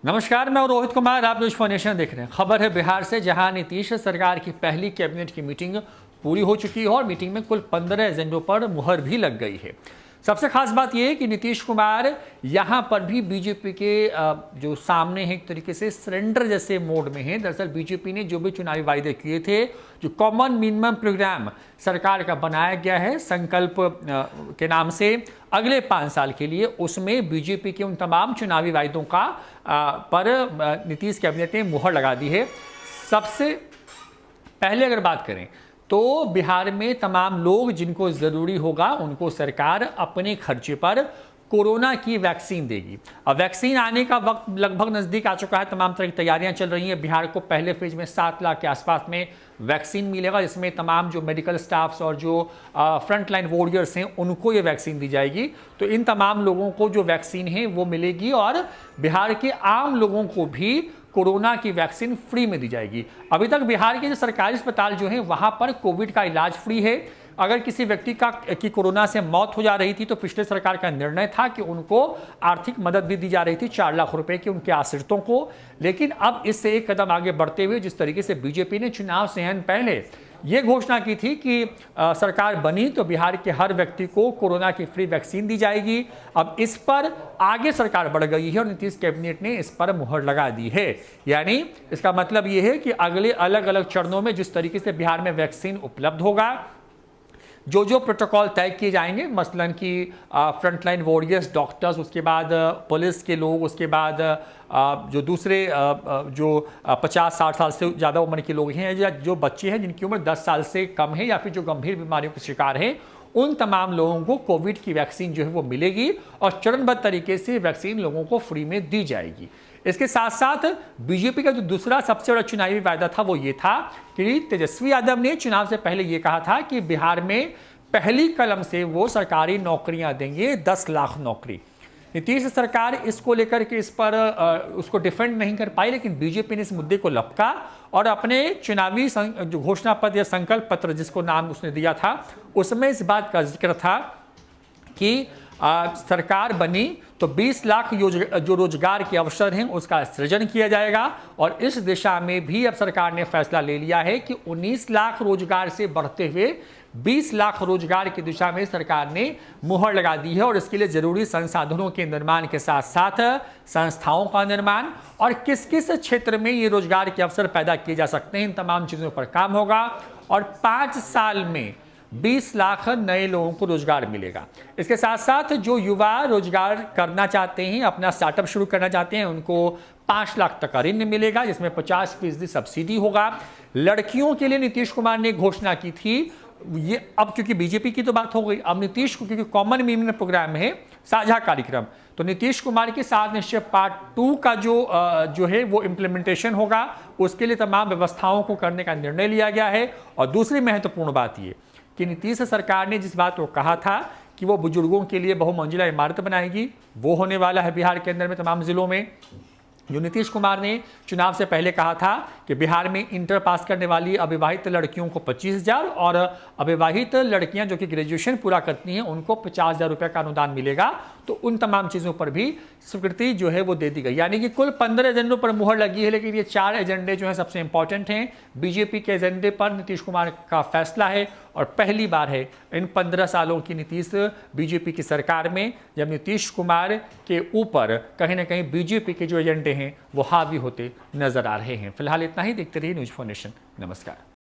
नमस्कार, मैं रोहित कुमार। आप न्यूज फॉर देख रहे हैं। खबर है बिहार से, जहां नीतीश सरकार की पहली कैबिनेट की मीटिंग पूरी हो चुकी है और मीटिंग में कुल 15 एजेंडों पर मुहर भी लग गई है। सबसे खास बात यह है कि नीतीश कुमार यहां पर भी बीजेपी के जो सामने है, एक तरीके से सरेंडर जैसे मोड में है। दरअसल बीजेपी ने जो भी चुनावी वायदे किए थे, जो कॉमन मिनिमम प्रोग्राम सरकार का बनाया गया है संकल्प के नाम से अगले 5 साल के लिए, उसमें बीजेपी के उन तमाम चुनावी वायदों का पर नीतीश कैबिनेट ने मुहर लगा दी है। सबसे पहले अगर बात करें तो बिहार में तमाम लोग जिनको ज़रूरी होगा उनको सरकार अपने खर्चे पर कोरोना की वैक्सीन देगी। अब वैक्सीन आने का वक्त लगभग नज़दीक आ चुका है। तमाम तरह की तैयारियां चल रही हैं। बिहार को पहले फेज में 7 लाख के आसपास में वैक्सीन मिलेगा, जिसमें तमाम जो मेडिकल स्टाफ्स और जो फ्रंट लाइन वॉरियर्स हैं उनको ये वैक्सीन दी जाएगी। तो इन तमाम लोगों को जो वैक्सीन है वो मिलेगी और बिहार के आम लोगों को भी कोरोना की वैक्सीन फ्री में दी जाएगी। अभी तक बिहार के जो सरकारी अस्पताल जो हैं वहां पर कोविड का इलाज फ्री है। अगर किसी व्यक्ति की कोरोना से मौत हो जा रही थी तो पिछले सरकार का निर्णय था कि उनको आर्थिक मदद भी दी जा रही थी, 4 लाख रुपए की उनके आश्रितों को। लेकिन अब इससे एक कदम आगे बढ़ते हुए जिस तरीके से बीजेपी ने चुनाव से पहले ये घोषणा की थी कि सरकार बनी तो बिहार के हर व्यक्ति को कोरोना की फ्री वैक्सीन दी जाएगी, अब इस पर आगे सरकार बढ़ गई है और नीतीश कैबिनेट ने इस पर मुहर लगा दी है। यानी इसका मतलब ये है कि अगले अलग अलग चरणों में जिस तरीके से बिहार में वैक्सीन उपलब्ध होगा, जो जो प्रोटोकॉल तय किए जाएंगे, मसलन कि फ्रंटलाइन वॉरियर्स, डॉक्टर्स, उसके बाद पुलिस के लोग, उसके बाद जो दूसरे जो 50-60 साल से ज़्यादा उम्र के लोग हैं या जो बच्चे हैं जिनकी उम्र 10 साल से कम है या फिर जो गंभीर बीमारियों के शिकार हैं, उन तमाम लोगों को कोविड की वैक्सीन जो है वो मिलेगी और चरणबद्ध तरीके से वैक्सीन लोगों को फ्री में दी जाएगी। इसके साथ साथ बीजेपी का जो दूसरा सबसे बड़ा चुनावी वायदा था वो ये था कि तेजस्वी यादव ने चुनाव से पहले ये कहा था कि बिहार में पहली कलम से वो सरकारी नौकरियां देंगे, 10 लाख नौकरी। नीतीश सरकार इसको लेकर के इस पर उसको डिफेंड नहीं कर पाई, लेकिन बीजेपी ने इस मुद्दे को लपका और अपने चुनावी जो घोषणा पत्र या संकल्प पत्र जिसको नाम उसने दिया था, उसमें इस बात का जिक्र था कि सरकार बनी तो 20 लाख जो रोजगार के अवसर हैं उसका सृजन किया जाएगा। और इस दिशा में भी अब सरकार ने फैसला ले लिया है कि 19 लाख रोजगार से बढ़ते हुए 20 लाख रोजगार की दिशा में सरकार ने मुहर लगा दी है। और इसके लिए जरूरी संसाधनों के निर्माण के साथ साथ संस्थाओं का निर्माण और किस किस क्षेत्र में ये रोजगार के अवसर पैदा किए जा सकते हैं, इन तमाम चीज़ों पर काम होगा। और 5 साल में 20 लाख नए लोगों को रोजगार मिलेगा। इसके साथ साथ जो युवा रोजगार करना चाहते हैं, अपना स्टार्टअप शुरू करना चाहते हैं, उनको 5 लाख तक का ऋण मिलेगा, जिसमें 50% सब्सिडी होगा। लड़कियों के लिए नीतीश कुमार ने घोषणा की थी, ये अब क्योंकि बीजेपी की तो बात हो गई, अब नीतीश को क्योंकि कॉमन मिनिमम प्रोग्राम है, साझा कार्यक्रम, तो नीतीश कुमार के 7 निश्चय पार्ट 2 का जो है वो इम्प्लीमेंटेशन होगा। उसके लिए तमाम व्यवस्थाओं को करने का निर्णय लिया गया है। और दूसरी महत्वपूर्ण बात ये कि नीतीश सरकार ने जिस बात को कहा था कि वो बुजुर्गों के लिए बहुमंजिला इमारत बनाएगी, वो होने वाला है बिहार के अंदर में तमाम जिलों में। जो नीतीश कुमार ने चुनाव से पहले कहा था कि बिहार में इंटर पास करने वाली अविवाहित लड़कियों को 25,000 और अविवाहित लड़कियां जो कि ग्रेजुएशन पूरा करती हैं उनको 50,000 रुपये का अनुदान मिलेगा, तो उन तमाम चीज़ों पर भी स्वीकृति जो है वो दे दी गई। यानी कि कुल 15 एजेंडों पर मुहर लगी है, लेकिन ये 4 एजेंडे जो हैं सबसे इंपॉर्टेंट हैं। बीजेपी के एजेंडे पर नीतीश कुमार का फैसला है और पहली बार है इन 15 सालों की नीतीश बीजेपी की सरकार में जब नीतीश कुमार के ऊपर कहीं ना कहीं बीजेपी के जो एजेंडे हैं वो हावी होते नजर आ रहे हैं। फिलहाल इतना ही। देखते रहिए न्यूज फॉर नेशन। नमस्कार।